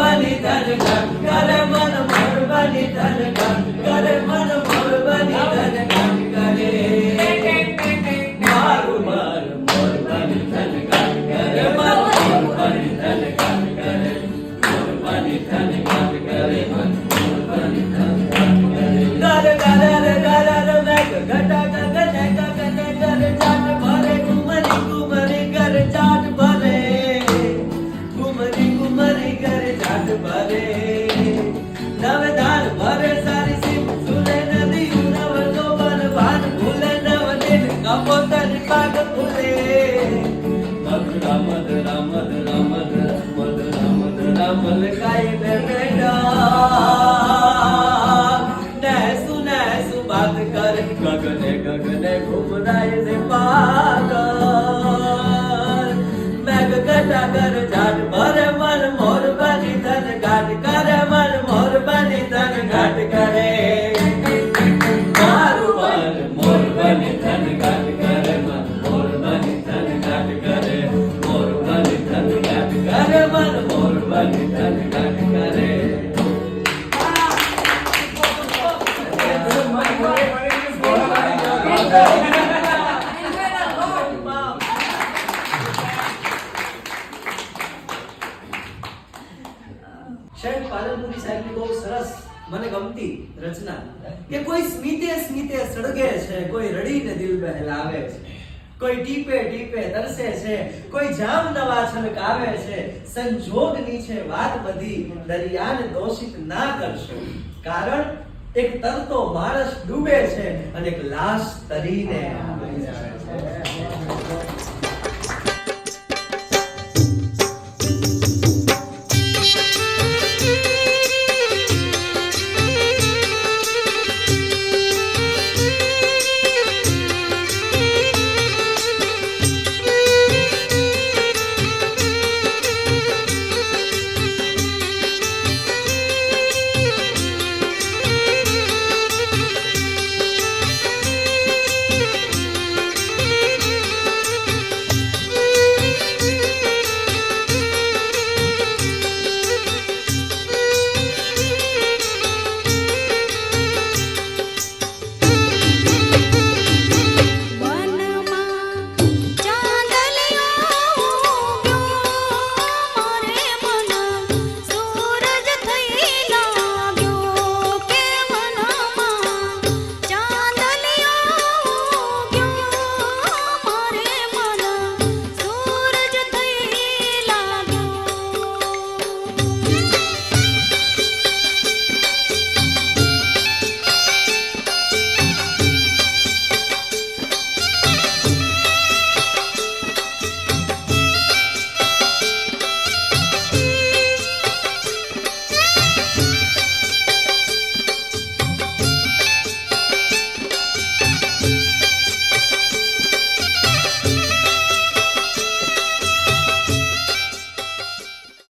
બની ધન ઘટ કરે મન મોર બની ધન ઘટ કરે મન મોર બની ધન ઘટ કરે મારું મન મોર બની ધન ઘટ કરે મન મોર બની ધન ઘટ કરે મોર બની ધન ઘટ કરે મન મોર બની ધન ઘટ કરે ગર ગર રે મેઘ ઘટા ગગને ગગને ગર જાટ ભરે કુમરી કુમરી ગર જાટ ભરે કુમરી કુમરી ગર જાટ ભરે નવધાર ભરે સારી સીમ સુલે નદી નવ જોબન ભાન ભૂલે નવ દિન કપોતર પાગ ભૂલે મધુરા મધુરા મધુરા મધુરા મધુરા મધુરા મલકાઈ બે બેટા નૈસુ બાત કર ગગને ગગને ઘુમરાય ને પાગલ મેઘ ઘટા ગર જાટ ભરે મન મોર બની ધન ઘાટ કરે મન મોર બની ધન ઘાટ કરે મારું મન મોર બની ધન ઘાટ કરે મન મોર બની ધન ઘાટ કરે મોર બની ધન ઘાટ કરે મન મોર બની ધન ઘાટ કરે શેઠ પાલનપુરી સાહેબની બહુ સરસ મને ગમતી રચના કે કોઈ સ્મિતે સ્મિતે સળગે છે, કોઈ રડીને દિલ બહેલાવે છે, કોઈ ટીપે ટીપે તરસે છે, કોઈ જામ નવા છલકાવે છે. સંજોગની છે વાત બધી, દરિયાને દોષિત ના કરશો, કારણ એક તરતો માણસ ડૂબે છે અને એક લાશ તરીને મરી જાય છે.